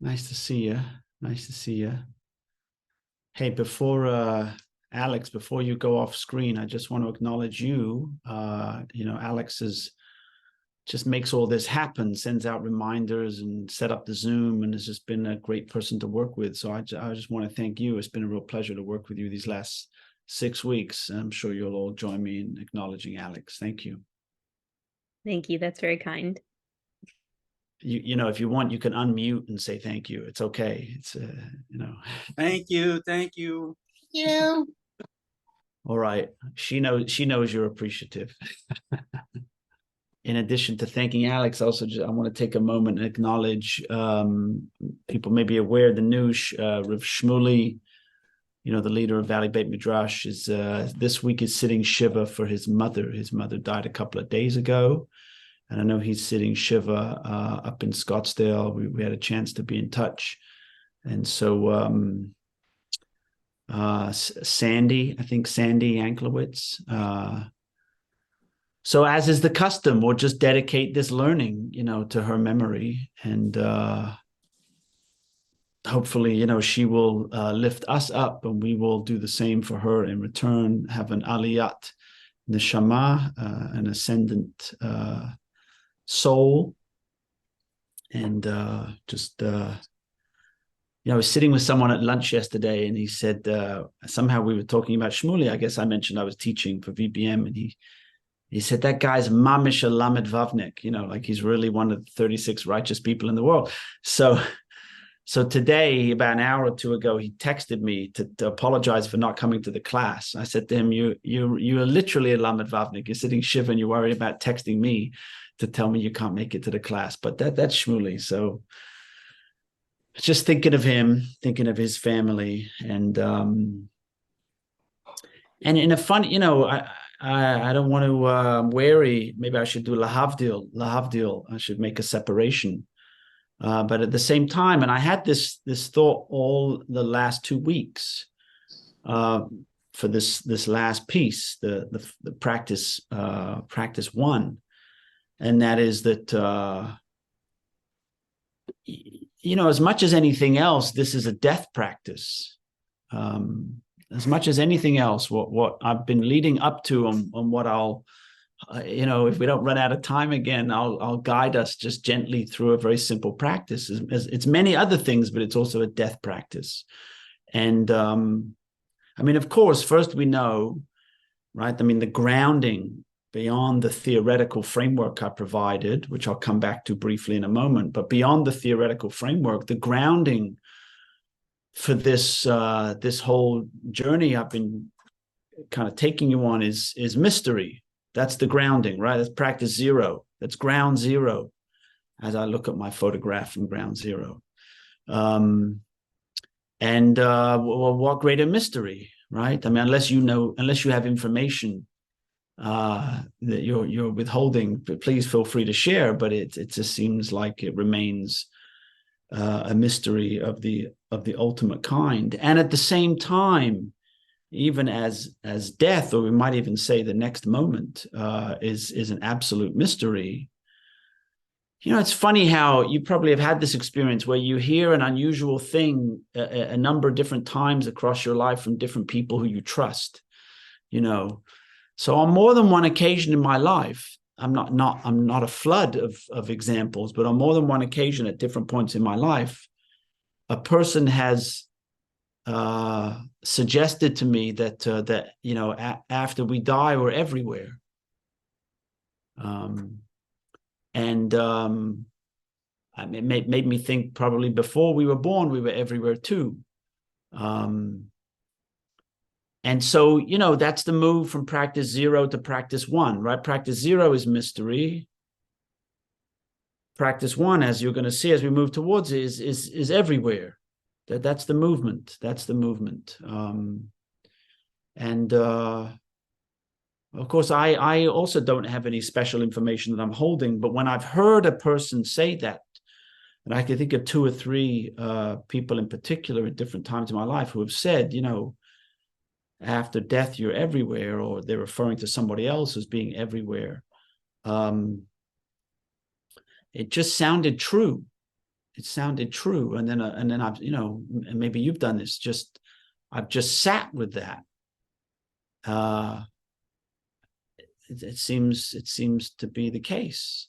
Nice to see you. Nice to see you. Hey, before Alex, before you go off screen, I just want to acknowledge you. Alex is just makes all this happen, sends out reminders and set up the Zoom, and has just been a great person to work with. So I just want to thank you. It's been a real pleasure to work with you these last 6 weeks. I'm sure you'll all join me in acknowledging Alex. Thank you. Thank you. That's very kind. If you want, you can unmute and say thank you. It's okay. It's Thank you. Thank you. Yeah. All right. She knows you're appreciative. In addition to thanking Alex, I want to take a moment and acknowledge people may be aware the new Rav Shmuley, the leader of Valley Beit Midrash, is this week is sitting Shiva for his mother. His mother died a couple of days ago. And I know he's sitting Shiva up in Scottsdale. We had a chance to be in touch. And so Sandy Yanklowitz. So as is the custom, we'll just dedicate this learning, to her memory. And hopefully, she will lift us up, and we will do the same for her in return, have an aliyat neshama, an ascendant soul. And I was sitting with someone at lunch yesterday, and he said, somehow we were talking about Shmuley. I guess I mentioned I was teaching for VBM, and he said, that guy's mamish a lamed vavnik, like he's really one of the 36 righteous people in the world. So today, about an hour or two ago, he texted me to apologize for not coming to the class. I said to him, you're literally a lamed vavnik. You're sitting shiva and you're worried about texting me to tell me you can't make it to the class. But that's Shmuley. So just thinking of him, thinking of his family, and in a fun, I don't want to wary. Maybe I should do lahavdil. I should make a separation. But at the same time, and I had this thought all the last 2 weeks for this last piece, the practice one. And that is that, as much as anything else, this is a death practice. As much as anything else, what I've been leading up to on what I'll, if we don't run out of time again, I'll guide us just gently through a very simple practice. It's many other things, but it's also a death practice. And of course, first we know, right? The grounding beyond the theoretical framework I provided, which I'll come back to briefly in a moment, but beyond the theoretical framework, the grounding for this whole journey I've been kind of taking you on is mystery. That's the grounding, right? That's practice zero. That's ground zero. As I look at my photograph from ground zero, what greater mystery, right? Unless you have information that you're withholding, please feel free to share. But it just seems like it remains a mystery of the ultimate kind. And at the same time, even as death, or we might even say the next moment, is an absolute mystery. It's funny how you probably have had this experience where you hear an unusual thing a number of different times across your life from different people who you trust. So on more than one occasion in my life, I'm not a flood of examples, but on more than one occasion at different points in my life, a person has suggested to me that after we die, we're everywhere. It made me think probably before we were born, we were everywhere too. And so, that's the move from practice zero to practice one, right? Practice zero is mystery. Practice one, as you're going to see as we move towards it, is everywhere. That's the movement. That's the movement. Of course, I also don't have any special information that I'm holding, but when I've heard a person say that, and I can think of 2 or 3 people in particular at different times in my life who have said, after death, you're everywhere, or they're referring to somebody else as being everywhere. It just sounded true. it sounded true. And then I've, and maybe you've done this, I've just sat with that. It seems to be the case.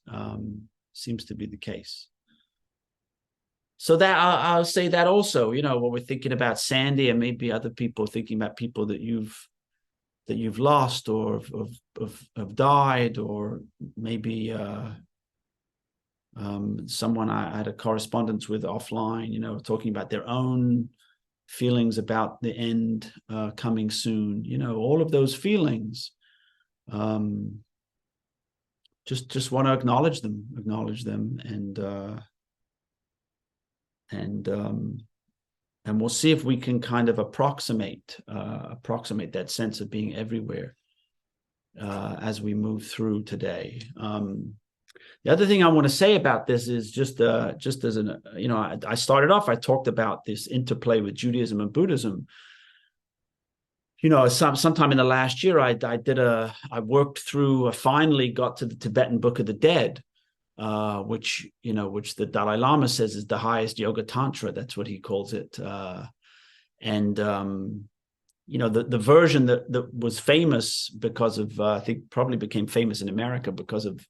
Seems to be the case. So that I'll say that also, when we're thinking about Sandy, and maybe other people thinking about people that you've lost or have died, or maybe someone I had a correspondence with offline, talking about their own feelings about the end coming soon. All of those feelings. Just want to acknowledge them, and we'll see if we can kind of approximate that sense of being everywhere as we move through today. The other thing I want to say about this is just as an, I started off, I talked about this interplay with Judaism and Buddhism. Sometime in the last year, I finally got to the Tibetan Book of the Dead, which the Dalai Lama says is the highest yoga tantra. That's what he calls it. The version that was famous because of, I think probably became famous in America because of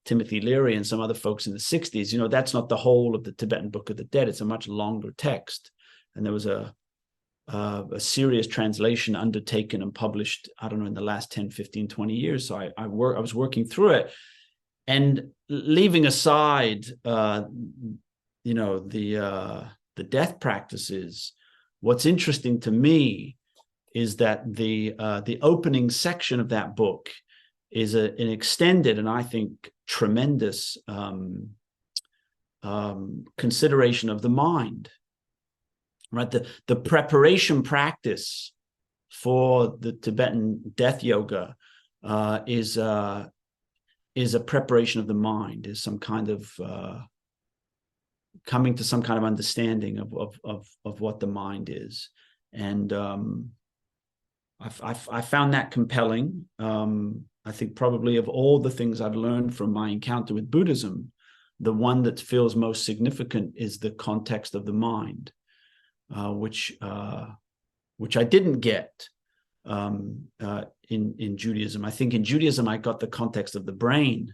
Timothy Leary and some other folks in the 60s, that's not the whole of the Tibetan Book of the Dead. It's a much longer text. And there was a serious translation undertaken and published, I don't know, in the last 10, 15, 20 years. So I was working through it, and leaving aside, the death practices. What's interesting to me is that the opening section of that book is an extended and I think tremendous consideration of the mind. Right, the preparation practice for the Tibetan death yoga is a preparation of the mind, is some kind of coming to some kind of understanding of what the mind is, and I found that compelling. I think probably of all the things I've learned from my encounter with Buddhism, the one that feels most significant is the context of the mind. Which I didn't get in Judaism. I think in Judaism I got the context of the brain,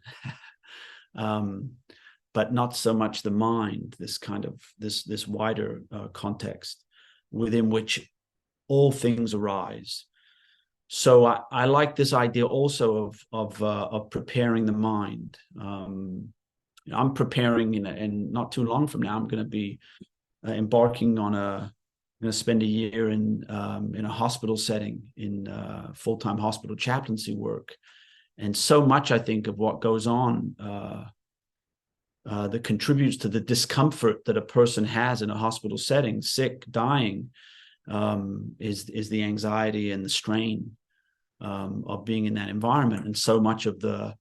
but not so much the mind. This kind of this wider context within which all things arise. So I like this idea also of preparing the mind. I'm preparing, and not too long from now I'm going to be embarking on going to spend a year in a hospital setting, in full-time hospital chaplaincy work. And so much, I think, of what goes on that contributes to the discomfort that a person has in a hospital setting, sick, dying, is the anxiety and the strain of being in that environment. And so much of the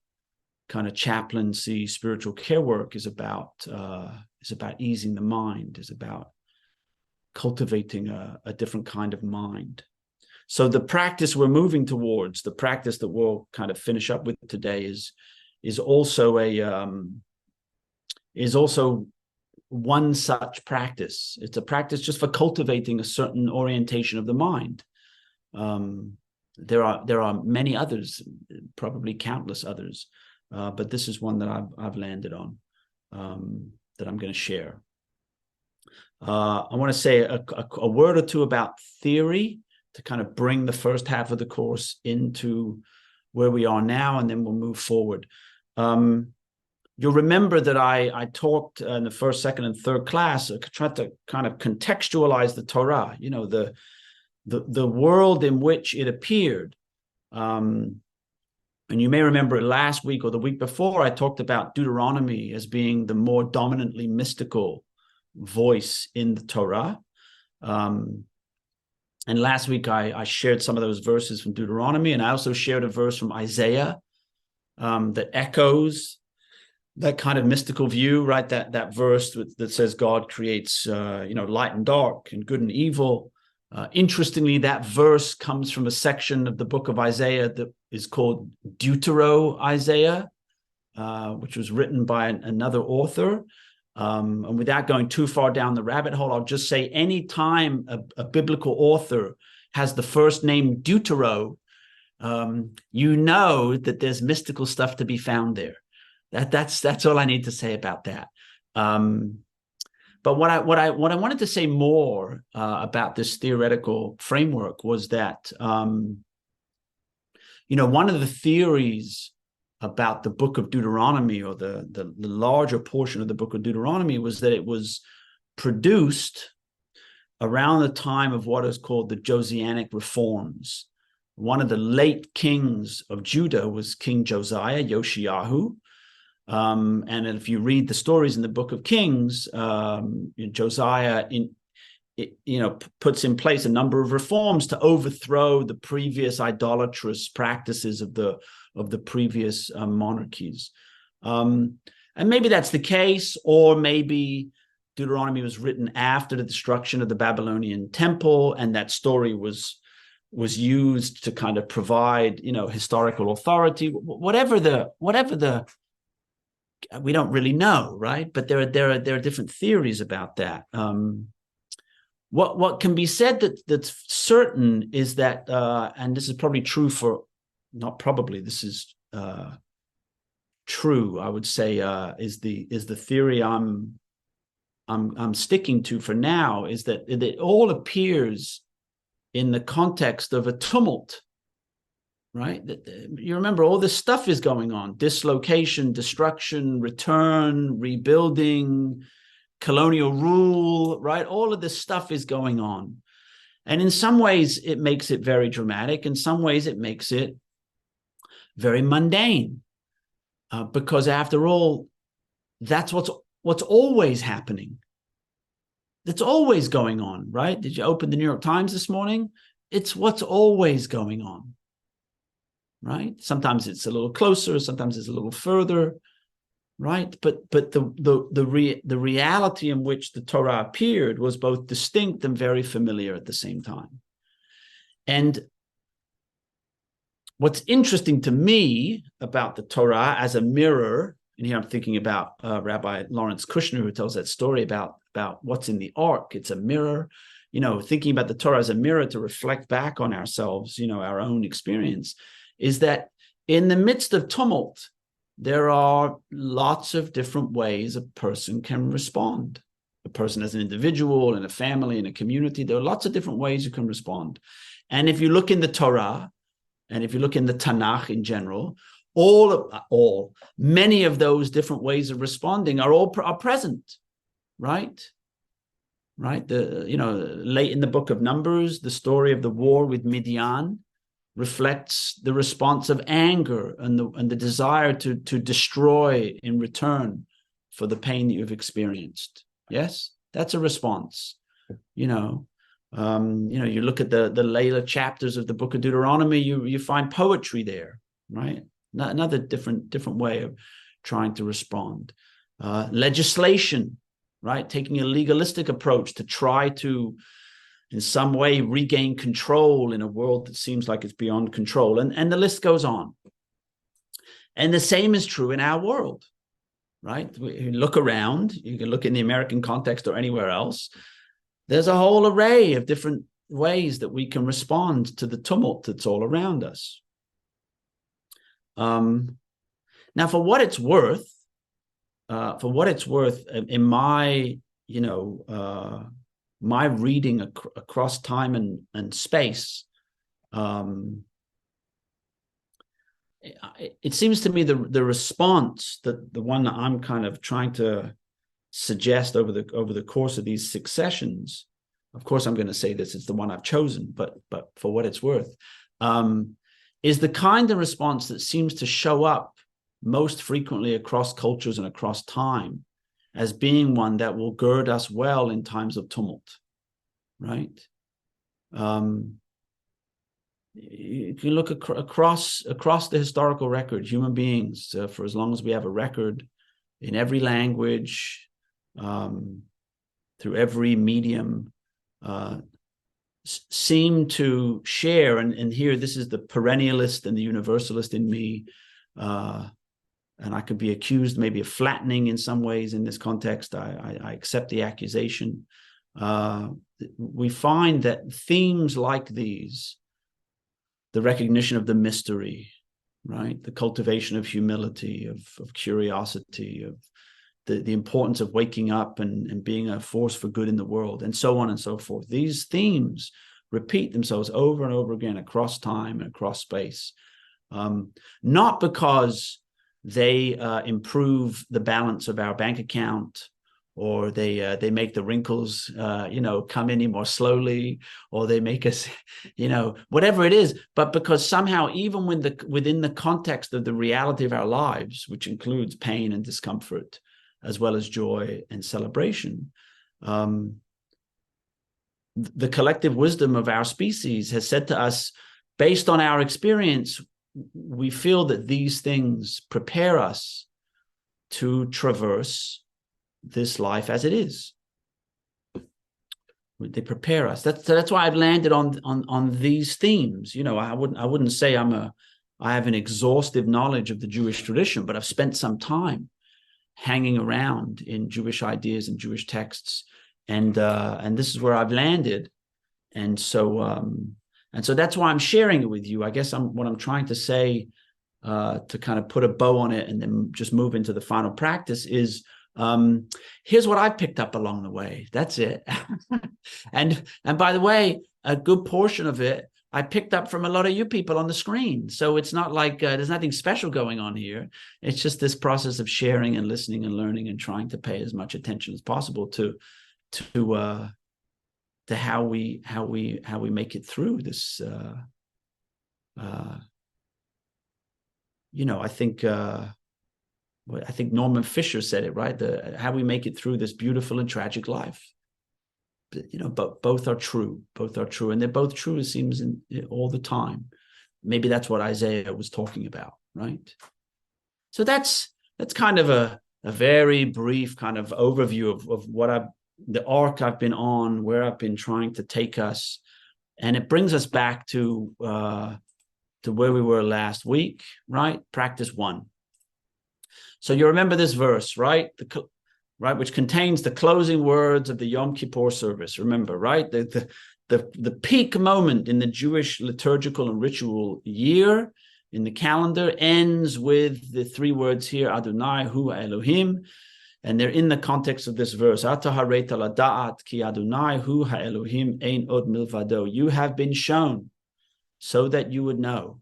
kind of chaplaincy, spiritual care work is about easing the mind, is about cultivating a different kind of mind. So the practice we're moving towards, the practice that we'll kind of finish up with today, is also one such practice. It's a practice just for cultivating a certain orientation of the mind. There are many others, probably countless others, but this is one that I've landed on, that I'm going to share. I want to say a word or two about theory to kind of bring the first half of the course into where we are now, and then we'll move forward. You'll remember that I talked in the first, second, and third class, tried to kind of contextualize the Torah, the world in which it appeared. And you may remember last week or the week before, I talked about Deuteronomy as being the more dominantly mystical voice in the Torah. And last week I shared some of those verses from Deuteronomy, and I also shared a verse from Isaiah that echoes that kind of mystical view, right? That verse that says God creates light and dark and good and evil. Interestingly, that verse comes from a section of the book of Isaiah that is called Deutero-Isaiah, which was written by another author. And without going too far down the rabbit hole, I'll just say any time a biblical author has the first name Deutero, you know that there's mystical stuff to be found there. That's all I need to say about that. But what I wanted to say more about this theoretical framework was that one of the theories about the book of Deuteronomy, or the larger portion of the book of Deuteronomy, was that it was produced around the time of what is called the Josianic reforms. One of the late kings of Judah was King Josiah, Yoshiyahu. And if you read the stories in the book of Kings, Josiah puts in place a number of reforms to overthrow the previous idolatrous practices of the previous monarchies. And maybe that's the case, or maybe Deuteronomy was written after the destruction of the Babylonian temple, and that story was used to kind of provide, historical authority. Whatever the we don't really know, right? But there are different theories about that. What can be said that's certain is that, and this is probably true for, not probably, this is true, I would say, is the theory I'm sticking to for now, is that it all appears in the context of a tumult, right? You remember all this stuff is going on: dislocation, destruction, return, rebuilding, colonial rule, right? All of this stuff is going on. And in some ways, it makes it very dramatic. In some ways, it makes it very mundane. Because after all, that's what's always happening. That's always going on, right? Did you open the New York Times this morning? It's what's always going on, right? Sometimes it's a little closer, sometimes it's a little further, right? But the reality in which the Torah appeared was both distinct and very familiar at the same time. And what's interesting to me about the Torah as a mirror, and here I'm thinking about Rabbi Lawrence Kushner, who tells that story about what's in the ark. It's a mirror, thinking about the Torah as a mirror to reflect back on ourselves, our own experience, is that in the midst of tumult, there are lots of different ways a person can respond. A person as an individual, in a family, in a community, there are lots of different ways you can respond. And if you look in the Torah, and if you look in the Tanakh in general, many of those different ways of responding are present, right? Right. Late in the book of Numbers, the story of the war with Midian reflects the response of anger and the desire to destroy in return for the pain that you've experienced. Yes, that's a response. You look at the later chapters of the book of Deuteronomy, you find poetry there, right? Another different way of trying to respond. Legislation, right? Taking a legalistic approach to try to, in some way, regain control in a world that seems like it's beyond control. And the list goes on. And the same is true in our world, right? You look around, you can look in the American context or anywhere else. There's a whole array of different ways that we can respond to the tumult that's all around us. Now, for what it's worth, in my, my reading across time and space, it seems to me the response, that the one that I'm kind of trying to suggest over the course of these 6 sessions, of course I'm going to say this, it's the one I've chosen, but for what it's worth, is the kind of response that seems to show up most frequently across cultures and across time as being one that will gird us well in times of tumult, right? You can look across the historical record, human beings, for as long as we have a record, in every language, through every medium, seem to share, and here this is the perennialist and the universalist in me, and I could be accused maybe of flattening in some ways in this context. I accept the accusation. We find that themes like these, the recognition of the mystery, right? The cultivation of humility, of curiosity, of the importance of waking up and being a force for good in the world, and so on and so forth. These themes repeat themselves over and over again across time and across space, not because they improve the balance of our bank account, or they make the wrinkles come in more slowly, or they make us whatever it is, but because somehow even within the context of the reality of our lives, which includes pain and discomfort as well as joy and celebration, the collective wisdom of our species has said to us, based on our experience, we feel that these things prepare us to traverse this life as it is. They prepare us. That's why I've landed on these themes. I wouldn't say I have an exhaustive knowledge of the Jewish tradition, but I've spent some time hanging around in Jewish ideas and Jewish texts, and this is where I've landed. And so that's why I'm sharing it with you. I guess what I'm trying to say, to kind of put a bow on it and then just move into the final practice, is here's what I picked up along the way. That's it. and by the way, a good portion of it I picked up from a lot of you people on the screen. So it's not like there's nothing special going on here. It's just this process of sharing and listening and learning and trying to pay as much attention as possible to how we make it through this. I think Norman Fisher said it, right? How we make it through this beautiful and tragic life. But both are true. Both are true, and they're both true, it seems, all the time. Maybe that's what Isaiah was talking about, right? So that's kind of a very brief kind of overview of what the arc I've been on, where I've been trying to take us, and it brings us back to where we were last week, right? Practice 1. So you remember this verse, right? Which contains the closing words of the Yom Kippur service. Remember, right? The peak moment in the Jewish liturgical and ritual year in the calendar ends with the 3 words here, Adonai Hu Elohim, and they're in the context of this verse. Ata hareta lada'at ki Adonai Hu Elohim ein od milvado. You have been shown so that you would know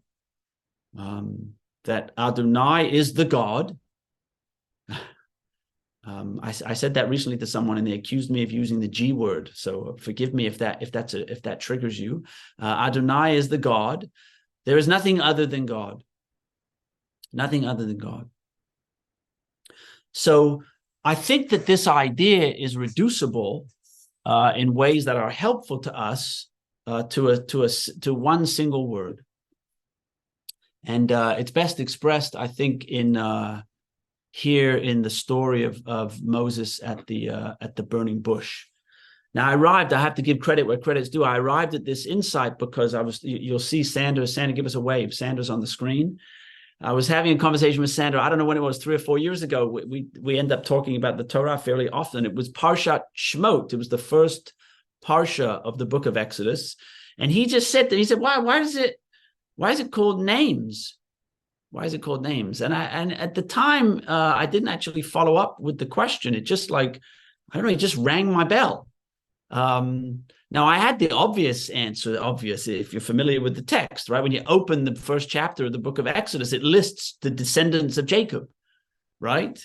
that Adonai is the God. I said that recently to someone, and they accused me of using the G word. So forgive me if that triggers you. Adonai is the God. There is nothing other than God. Nothing other than God. So I think that this idea is reducible in ways that are helpful to us to one single word, and it's best expressed, I think, in here in the story of Moses at the burning bush. Now I have to give credit where credit's due. I arrived at this insight because you'll see Sandra, give us a wave. Sandra's on the screen. I was having a conversation with Sandra. I don't know when it was, 3 or 4 years ago. We end up talking about the Torah fairly often. It was Parshat Shemot. It was the first Parsha of the book of Exodus. And he just said that, he said, why is it called names? Why is it called names? And at the time, I didn't actually follow up with the question. It just it just rang my bell. Now I had the obvious answer, if you're familiar with the text, right? When you open the first chapter of the book of Exodus, it lists the descendants of Jacob, right?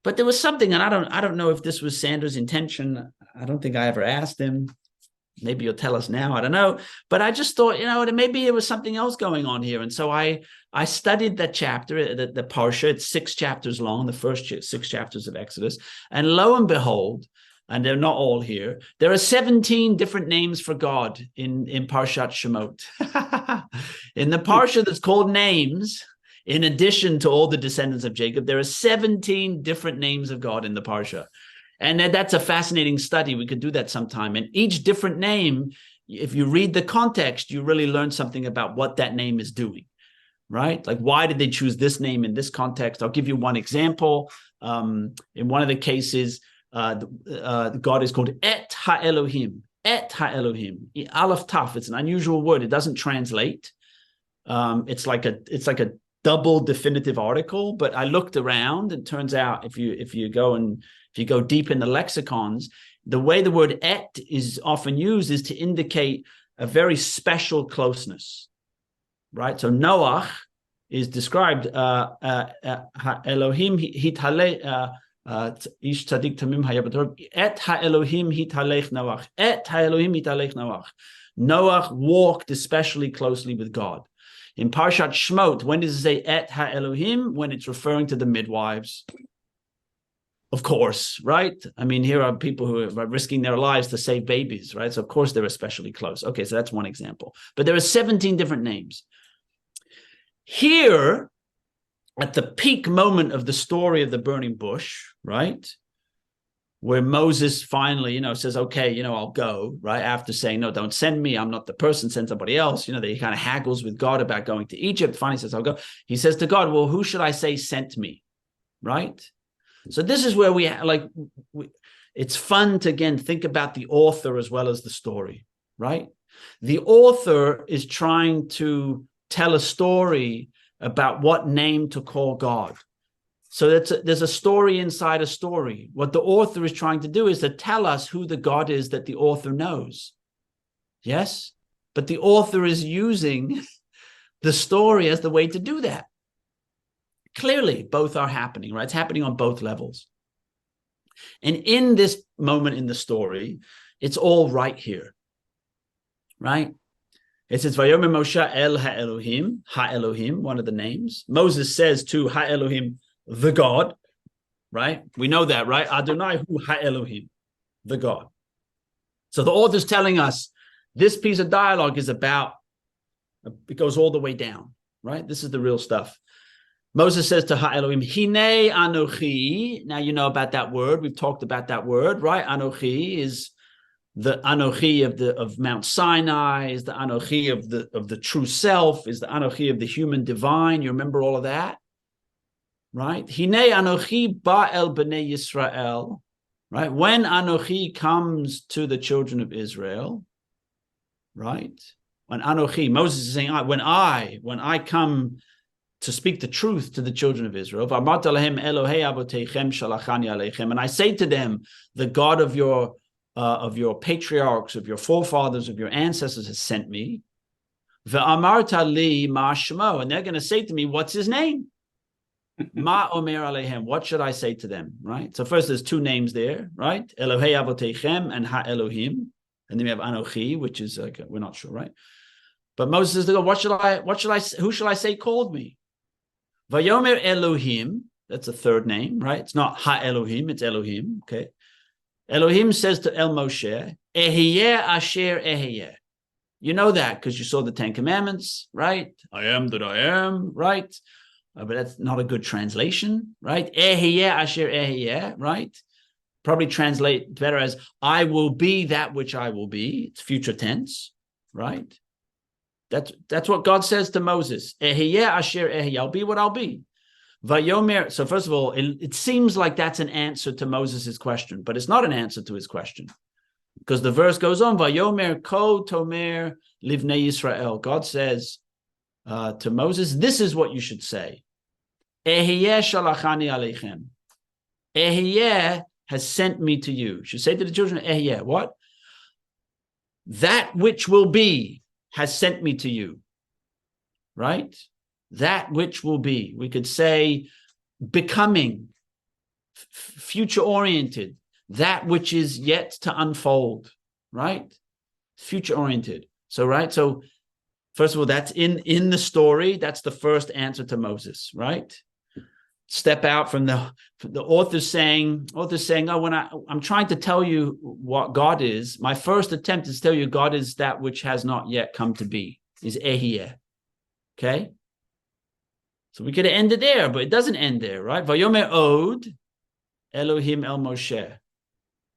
But there was something, and I don't know if this was Sandra's intention. I don't think I ever asked him. Maybe you'll tell us now. I don't know. But I just thought, maybe there was something else going on here. And so I studied that chapter, the Parsha. It's 6 chapters long, the first 6 chapters of Exodus. And lo and behold, and they're not all here, there are 17 different names for God in Parshat Shemot. In the Parsha that's called names, in addition to all the descendants of Jacob, there are 17 different names of God in the Parsha. And that's a fascinating study. We could do that sometime. And each different name, if you read the context, you really learn something about what that name is doing. right? Like, why did they choose this name in this context? I'll give you one example. In one of the cases, God is called Et Ha-Elohim. Et Ha-Elohim. Aleph Taf. It's an unusual word. It doesn't translate. It's like a double definitive article. But I looked around, and it turns out if you go deep in the lexicons, the way the word et is often used is to indicate a very special closeness, right? So Noach is described Elohim hitalech ish tzaddik tamim hayabator et ha-Elohim hitalech Noach et ha-Elohim hitalech Noach. Noach walked especially closely with God. In Parshat Shmot, when does it say et ha-Elohim? When it's referring to the midwives. Of course, right? I mean, here are people who are risking their lives to save babies, right? So of course they're especially close. Okay, so that's one example. But there are 17 different names. Here, at the peak moment of the story of the burning bush, right? Where Moses finally, says, okay, I'll go, right? After saying, no, don't send me. I'm not the person, send somebody else. That he kind of haggles with God about going to Egypt. Finally says, I'll go. He says to God, well, who should I say sent me, right? So this is where it's fun to, again, think about the author as well as the story, right? The author is trying to tell a story about what name to call God. So there's a story inside a story. What the author is trying to do is to tell us who the God is that the author knows. Yes? But the author is using the story as the way to do that. Clearly, both are happening, right? It's happening on both levels. And in this moment in the story, it's all right here, right? It says, Vayomer Moshe El Ha-Elohim, Ha-Elohim, one of the names. Moses says to Ha-Elohim, the God, right? We know that, right? Adonai Hu Ha-Elohim, the God. So the author's telling us this piece of dialogue is about, it goes all the way down, right? This is the real stuff. Moses says to Ha-Elohim, Hinei Anochi. Now you know about that word. We've talked about that word, right? Anochi is the Anochi of Mount Sinai, is the Anochi of the true self, is the Anochi of the human divine. You remember all of that? Right? Hinei Anochi ba'el b'nei Yisrael. Right? When Anochi comes to the children of Israel, right? When Anochi, Moses is saying, when I come to speak the truth to the children of Israel, and I say to them, the God of your patriarchs, of your forefathers, of your ancestors has sent me. And they're going to say to me, what's his name? Ma omer alehem. What should I say to them? Right. So first, there's two names there, right? Elohei avoteichem and Ha Elohim, and then we have Anochi, which is we're not sure, right? But Moses says, who shall I say called me? Vayomer Elohim. That's a third name, right? It's not Ha Elohim, it's Elohim. Okay. Elohim says to El Moshe, Ehiyeh Asher Ehiyeh. You know that because you saw the Ten Commandments, right? I am that I am, right? But that's not a good translation, right? Ehiyeh Asher Ehiyeh, right? Probably translate better as I will be that which I will be. It's future tense, right? That's what God says to Moses. Ehiyeh Asher Ehiyeh. I'll be what I'll be. Vayomer. So first of all, it seems like that's an answer to Moses' question, but it's not an answer to his question. Because the verse goes on, Vayomer ko tomer livnei Yisrael. God says to Moses, this is what you should say. Ehiyeh shalachani aleichem. Ehiyeh has sent me to you. You should say to the children, Ehiyeh, what? That which will be has sent me to you. Right? That which will be. We could say becoming, future-oriented. That which is yet to unfold, right? Future-oriented. So, right? So, first of all, that's in the story. That's the first answer to Moses, right? Step out from the author's saying, oh, when I'm trying to tell you what God is, my first attempt is to tell you God is that which has not yet come to be, is Ehiyeh. Okay? So we could have ended there, but it doesn't end there, right? Vayomer Od, Elohim El Moshe.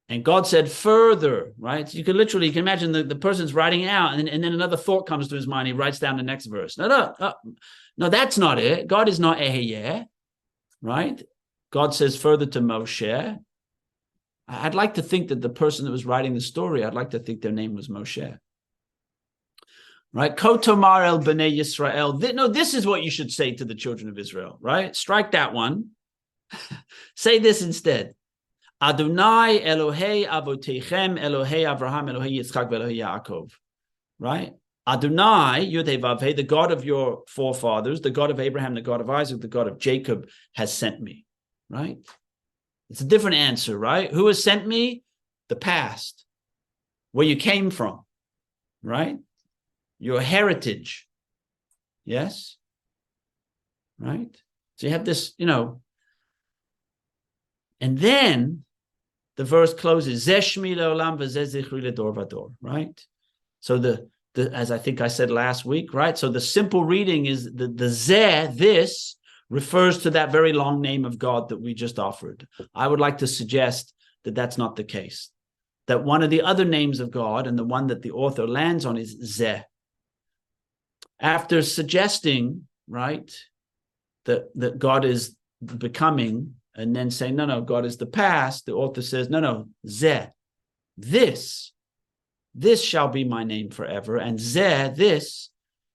And God said further, right? So you can imagine the person's writing it out, and then another thought comes to his mind. He writes down the next verse. No, that's not it. God is not Eheyeh, right? God says further to Moshe. I'd like to think that the person that was writing the story, I'd like to think their name was Moshe. Right? Kotomar el b'nei Yisrael. No, this is what you should say to the children of Israel, right? Strike that one. Say this instead. Adonai Elohei Avotechem Elohei Avraham Elohei Yitzchak Elohei Yaakov. Right? Adonai, Yud-Heh Vav-Heh, the God of your forefathers, the God of Abraham, the God of Isaac, the God of Jacob has sent me. Right? It's a different answer, right? Who has sent me? The past. Where you came from. Right? Your heritage. Yes? Right? So you have this, and then the verse closes, Zeshmi leolam v'zeh zichri ledor vador, right? So the as I think I said last week, right? So the simple reading is the zeh, this, refers to that very long name of God that we just offered. I would like to suggest that that's not the case. That one of the other names of God, and the one that the author lands on, is zeh. After suggesting, right, that God is becoming, and then saying, no, God is the past, the author says, no, zeh, this shall be my name forever, and zeh, this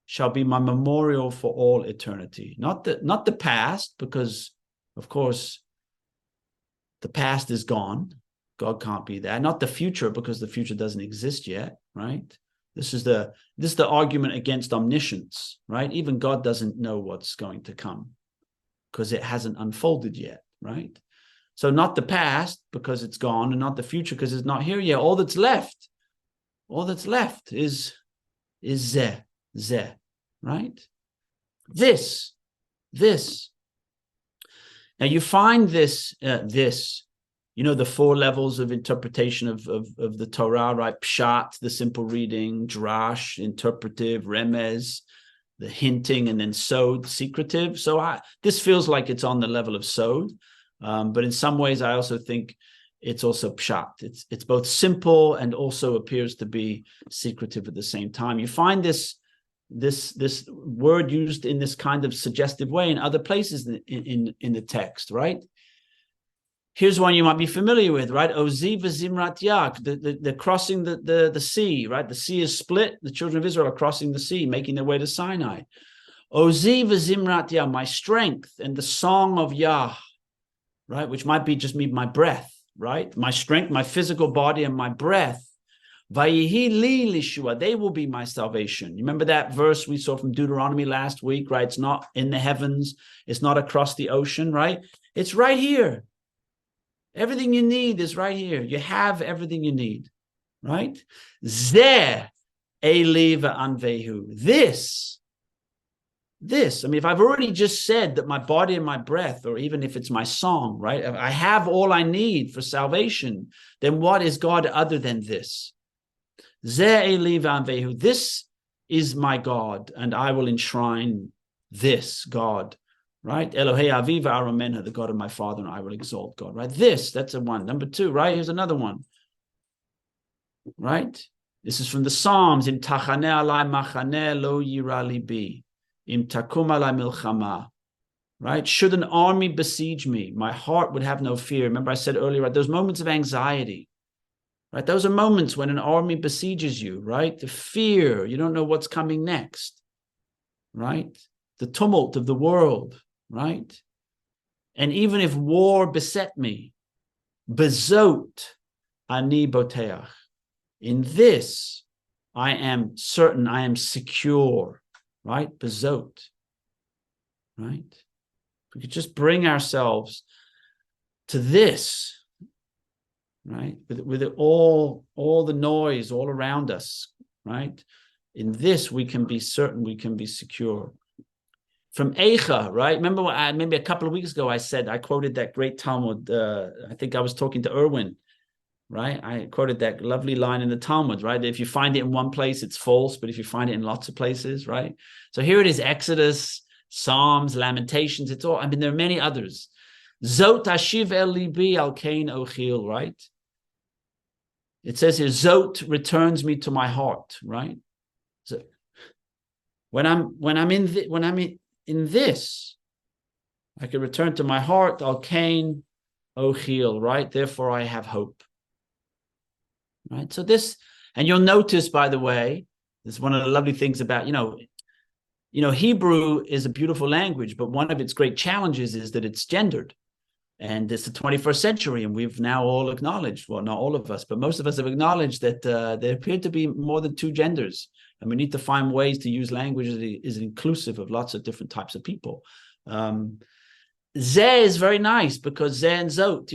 shall be my memorial for all eternity. Not the past, because, of course, the past is gone. God can't be that. Not the future, because the future doesn't exist yet, right? This is the argument against omniscience, right? Even God doesn't know what's going to come because it hasn't unfolded yet, right? So not the past because it's gone, and not the future because it's not here yet. All that's left is zeh, right? This. Now you find this, the four levels of interpretation of the Torah, right? Pshat, the simple reading; drash, interpretive; remez, the hinting; and then sod, secretive. So this feels like it's on the level of sod, but in some ways I also think it's also pshat. It's both simple and also appears to be secretive at the same time. You find this word used in this kind of suggestive way in other places in the text, right? Here's one you might be familiar with, right? Ozi v'zimrat yak, the crossing the sea, right? The sea is split. The children of Israel are crossing the sea, making their way to Sinai. Ozi v'zimrat yak, my strength and the song of Yah, right? Which might be just me, my breath, right? My strength, my physical body, and my breath. Vayihi li lishua, they will be my salvation. You remember that verse we saw from Deuteronomy last week, right? It's not in the heavens. It's not across the ocean, right? It's right here. Everything you need is right here. You have everything you need, right? Zeh eli v'anvehu. This. I mean, if I've already just said that my body and my breath, or even if it's my song, right? If I have all I need for salvation, then what is God other than this? Zeh eli v'anvehu. This is my God, and I will enshrine this God. Right? Elohei avi v'aromenha, the God of my father, and I will exalt God. Right? That's a one. Number two, right? Here's another one. Right? This is from the Psalms. Im tachaneh alai machaneh lo yira libi. Im takum alai milchama. Right? Should an army besiege me, my heart would have no fear. Remember I said earlier, right? Those moments of anxiety. Right? Those are moments when an army besieges you, right? The fear, you don't know what's coming next. Right? The tumult of the world. Right? And even if war beset me, bezot ani boteach. In this, I am certain, I am secure. Right? Bezot. Right? We could just bring ourselves to this. Right? With it all the noise all around us. Right? In this, we can be certain, we can be secure. From Eicha, right? Remember maybe a couple of weeks ago I quoted that great Talmud. I think I was talking to Erwin, right? I quoted that lovely line in the Talmud, right? If you find it in one place, it's false, but if you find it in lots of places, right? So here it is: Exodus, Psalms, Lamentations. It's all. I mean, there are many others. Zot ashiv el libi al kain ochil, right? it says here, Zot returns me to my heart, right? So when I'm in this, I can return to my heart, Al Kain, Ochil, right? Therefore I have hope. Right? So this, and you'll notice, by the way, this is one of the lovely things about, Hebrew is a beautiful language, but one of its great challenges is that it's gendered. And it's the 21st century, and we've now all acknowledged, well, not all of us, but most of us have acknowledged that there appear to be more than two genders. And we need to find ways to use language that is inclusive of lots of different types of people. Zeh is very nice because Zeh and Zot,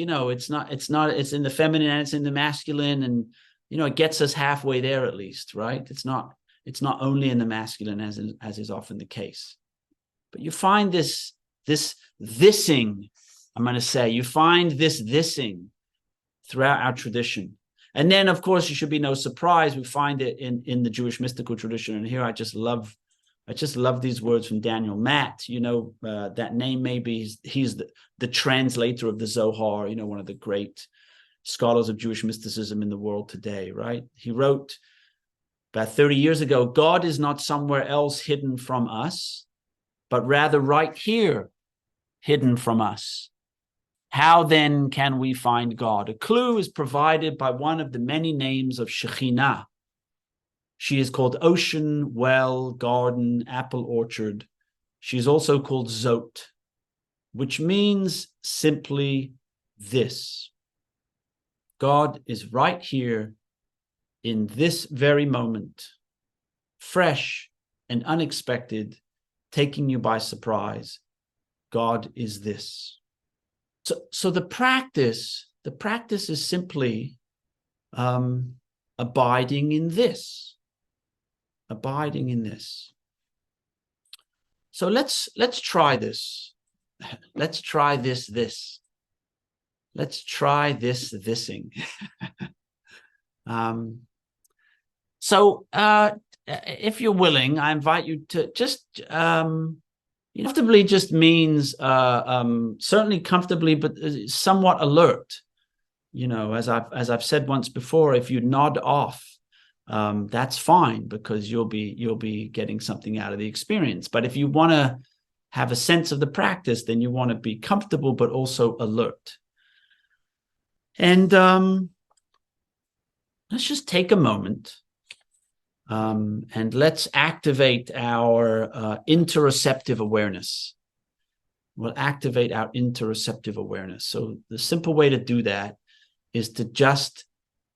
it's in the feminine and it's in the masculine, and it gets us halfway there at least, right? It's not only in the masculine as is often the case. But you find thising, I'm going to say, you find thising throughout our tradition. And then, of course, you should be no surprise, we find it in the Jewish mystical tradition. And here I just love these words from Daniel Matt. That name, maybe he's the translator of the Zohar, one of the great scholars of Jewish mysticism in the world today, right? He wrote about 30 years ago, God is not somewhere else hidden from us, but rather right here, hidden from us. How then can we find God? A clue is provided by one of the many names of Shekhinah. She is called ocean, well, garden, apple orchard. She is also called Zot, which means simply this. God is right here in this very moment, fresh and unexpected, taking you by surprise. God is this. So the practice is simply abiding in this. Abiding in this. So let's try this. Let's try this. Let's try thising. So if you're willing, I invite you to just comfortably just means certainly comfortably, but somewhat alert. As I've said once before, if you nod off, that's fine because you'll be getting something out of the experience. But if you want to have a sense of the practice, then you want to be comfortable but also alert. And let's just take a moment and let's activate our interoceptive awareness. We'll activate our interoceptive awareness. So the simple way to do that is to just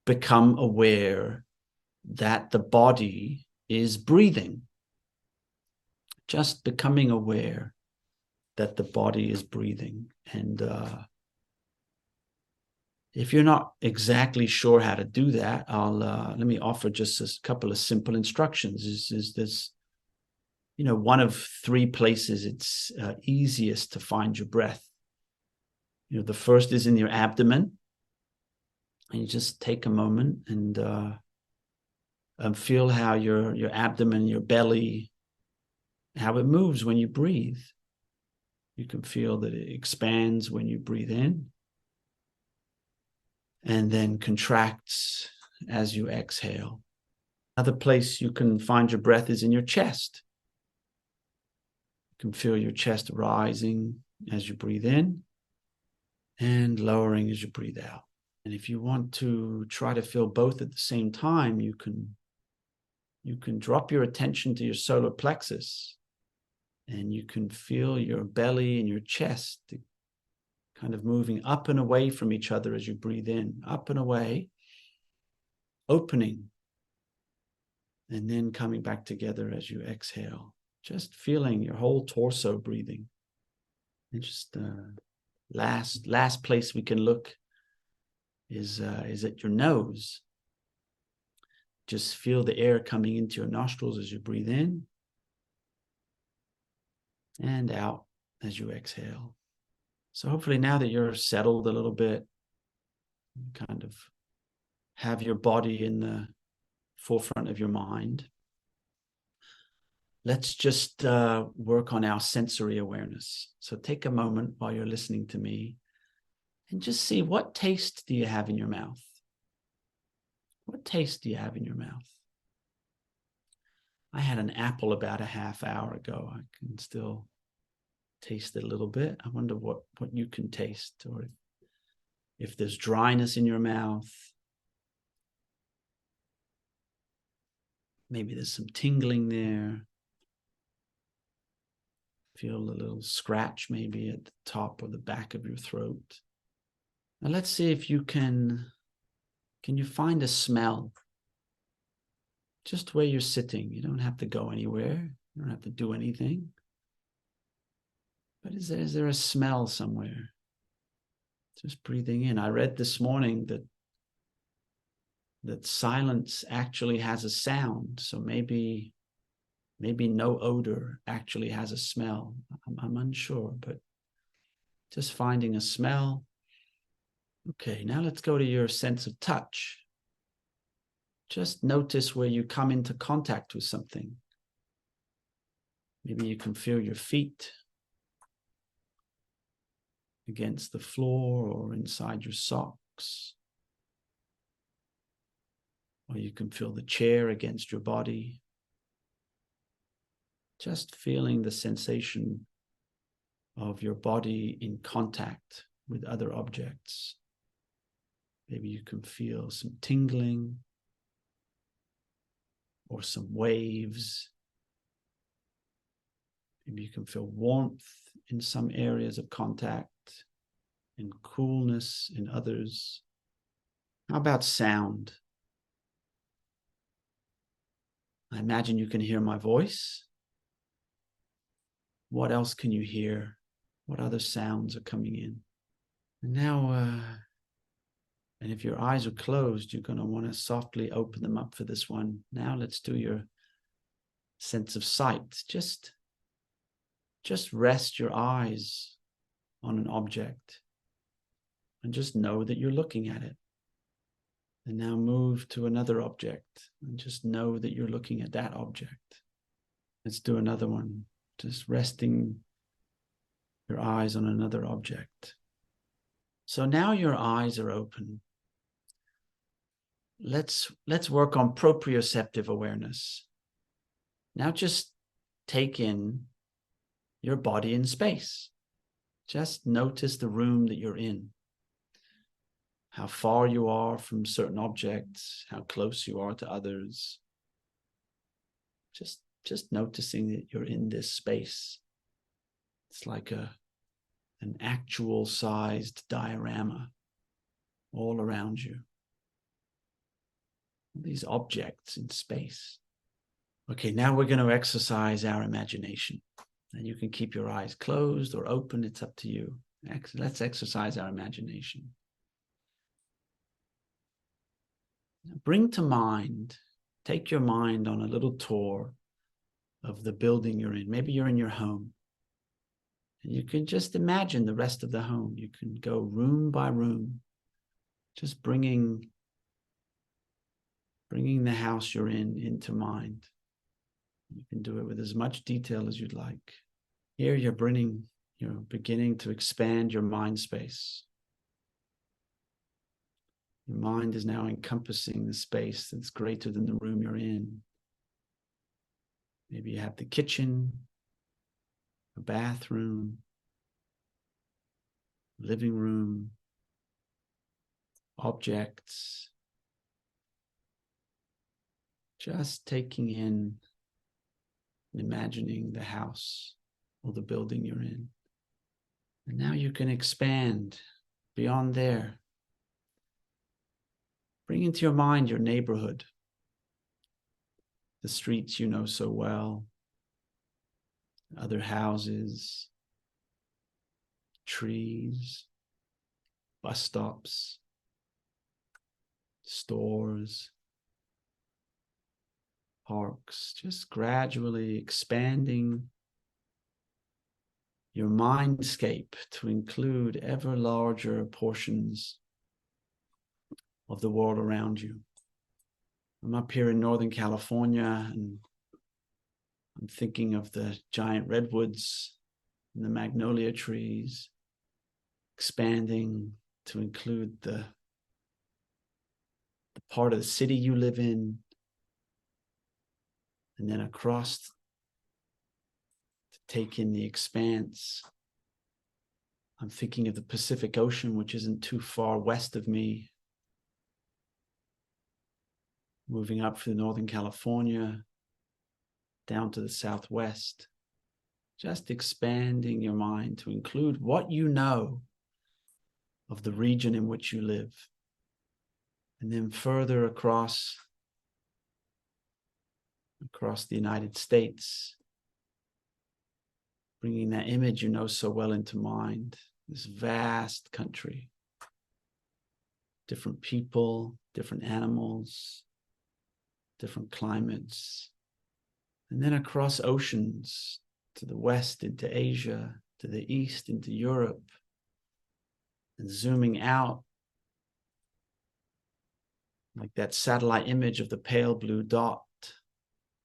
become aware that the body is breathing. Just becoming aware that the body is breathing. And if you're not exactly sure how to do that, let me offer just a couple of simple instructions. Is this, one of three places it's easiest to find your breath. The first is in your abdomen, and you just take a moment and feel how your abdomen, your belly, how it moves when you breathe. You can feel that it expands when you breathe in, and then contracts as you exhale. Another place you can find your breath is in your chest. You can feel your chest rising as you breathe in and lowering as you breathe out. And if you want to try to feel both at the same time, you can drop your attention to your solar plexus, and you can feel your belly and your chest kind of moving up and away from each other as you breathe in, up and away, opening, and then coming back together as you exhale. Just feeling your whole torso breathing. And just last place we can look is at your nose. Just feel the air coming into your nostrils as you breathe in and out as you exhale. So hopefully now that you're settled a little bit, you kind of have your body in the forefront of your mind, let's just work on our sensory awareness. So take a moment while you're listening to me and just see, what taste do you have in your mouth? What taste do you have in your mouth? I had an apple about a half hour ago. I can still taste it a little bit. I wonder what you can taste, or if there's dryness in your mouth. Maybe there's some tingling there. Feel a little scratch maybe at the top or the back of your throat. Now let's see if you can you find a smell just where you're sitting. You don't have to go anywhere. You don't have to do anything. But is there a smell somewhere? Just breathing in. I read this morning that silence actually has a sound. So maybe no odor actually has a smell. I'm unsure, but just finding a smell. Okay, now let's go to your sense of touch. Just notice where you come into contact with something. Maybe you can feel your feet against the floor or inside your socks. Or you can feel the chair against your body. Just feeling the sensation of your body in contact with other objects. Maybe you can feel some tingling or some waves. Maybe you can feel warmth in some areas of contact and coolness in others. How about sound? I imagine you can hear my voice. What else can you hear? What other sounds are coming in? And now, and if your eyes are closed, you're going to want to softly open them up for this one. Now let's do your sense of sight. Just rest your eyes on an object and just know that you're looking at it. And now move to another object and just know that you're looking at that object. Let's do another one. Just resting your eyes on another object. So now your eyes are open. Let's work on proprioceptive awareness. Now just take in your body in space. Just notice the room that you're in. How far you are from certain objects, how close you are to others. Just noticing that you're in this space. It's like an actual sized diorama all around you. These objects in space. Okay, now we're going to exercise our imagination. And you can keep your eyes closed or open, it's up to you. Let's exercise our imagination. Bring to mind, take your mind on a little tour of the building you're in. Maybe you're in your home. And you can just imagine the rest of the home. You can go room by room, just bringing the house you're in into mind. You can do it with as much detail as you'd like. Here you're beginning to expand your mind space. Your mind is now encompassing the space that's greater than the room you're in. Maybe you have the kitchen, a bathroom, living room, objects. Just taking in and imagining the house or the building you're in. And now you can expand beyond there. Bring into your mind your neighborhood, the streets you know so well, other houses, trees, bus stops, stores, parks, just gradually expanding your mindscape to include ever larger portions of the world around you. I'm up here in Northern California and I'm thinking of the giant redwoods and the magnolia trees, expanding to include the part of the city you live in, and then across to take in the expanse. I'm thinking of the Pacific Ocean, which isn't too far west of me. Moving up through Northern California, down to the Southwest. Just expanding your mind to include what you know of the region in which you live. And then further across the United States, bringing that image you know so well into mind, this vast country, different people, different animals, different climates, and then across oceans to the west into Asia, to the east into Europe, and zooming out like that satellite image of the pale blue dot,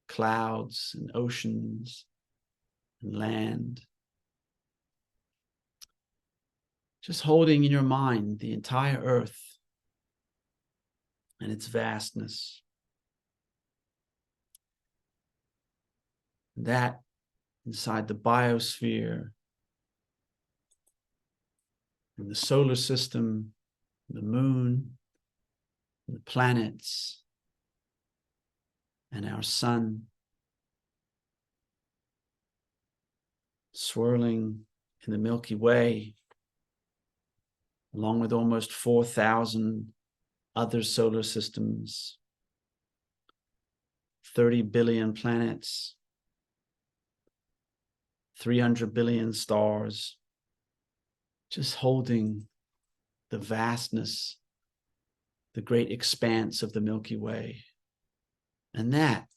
clouds and oceans and land. Just holding in your mind the entire earth and its vastness. That inside the biosphere and the solar system, the moon, the planets, and our sun, swirling in the Milky Way, along with almost 4,000 other solar systems, 30 billion planets, 300 billion stars, just holding the vastness, the great expanse of the Milky Way. And that,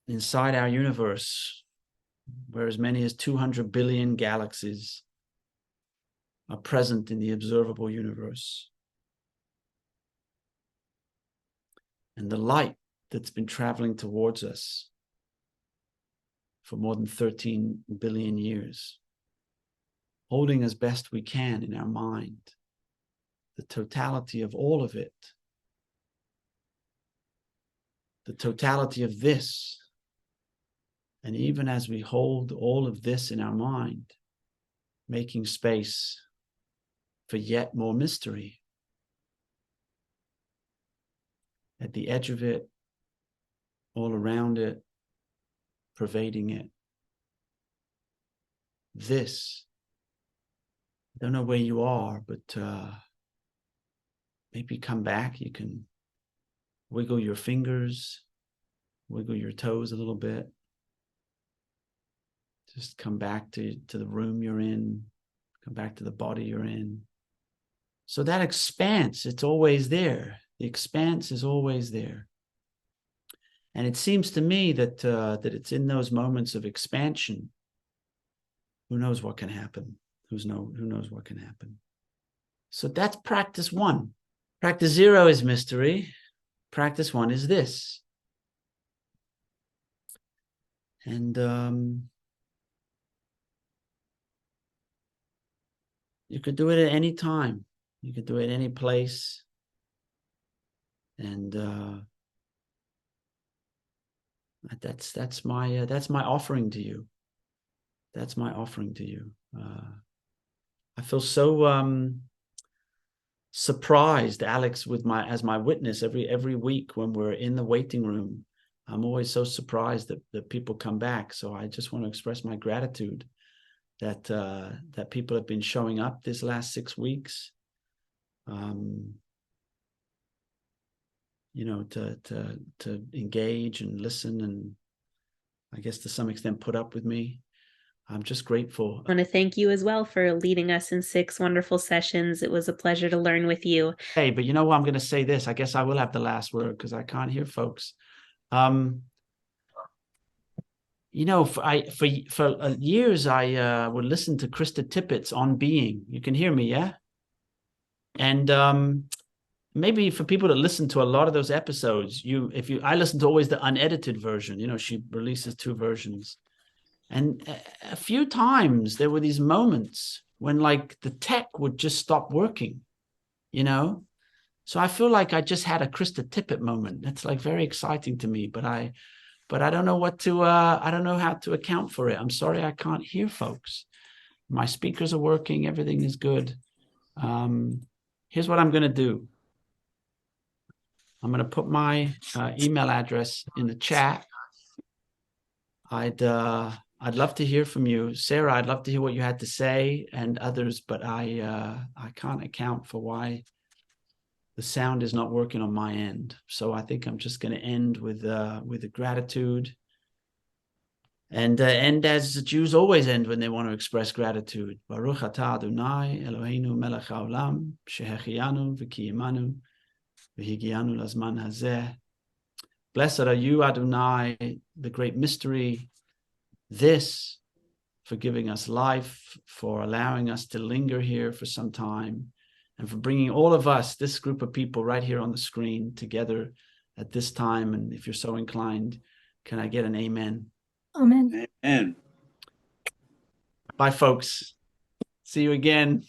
inside our universe, where as many as 200 billion galaxies are present in the observable universe. And the light that's been traveling towards us for more than 13 billion years, holding as best we can in our mind the totality of all of it, the totality of this. And even as we hold all of this in our mind, making space for yet more mystery. At the edge of it, all around it, pervading it. This, I don't know where you are, but maybe come back. You can wiggle your fingers, wiggle your toes a little bit. Just come back to the room you're in, come back to the body you're in. So that expanse, it's always there. The expanse is always there. And it seems to me that it's in those moments of expansion, who knows what can happen? Who knows what can happen? So that's practice one. Practice 0 is mystery. Practice 1 is this. And you could do it at any time. You could do it any place. And that's my offering to you. That's my offering to you. I feel so surprised, Alex, as my witness every week when we're in the waiting room. I'm always so surprised that people come back. So I just want to express my gratitude that people have been showing up this last 6 weeks. To engage and listen, and I guess to some extent put up with me. I'm just grateful. I want to thank you as well for leading us in 6 wonderful sessions. It was a pleasure to learn with you. Hey, but you know what? I'm going to say this. I guess I will have the last word because I can't hear folks. For years I would listen to Krista Tippett's On Being. You can hear me, yeah? And maybe for people that listen to a lot of those episodes, I listen to always the unedited version. She releases 2 versions. And a few times there were these moments when like the tech would just stop working, So I feel like I just had a Krista Tippett moment. It's like very exciting to me, but I don't know what to, I don't know how to account for it. I'm sorry I can't hear folks. My speakers are working. Everything is good. Here's what I'm going to do. I'm going to put my email address in the chat. I'd love to hear from you. Sarah, I'd love to hear what you had to say, and others, but I can't account for why the sound is not working on my end. So I think I'm just going to end with a gratitude. And end as Jews always end when they want to express gratitude. Baruch atah Adonai Eloheinu melech haolam shehechianu v'kiyimanu v'higianu lazman hazeh. Blessed are you, Adonai, the great mystery, this, for giving us life, for allowing us to linger here for some time, and for bringing all of us, this group of people right here on the screen, together at this time. And if you're so inclined, can I get an amen? Amen. Amen. Bye, folks. See you again.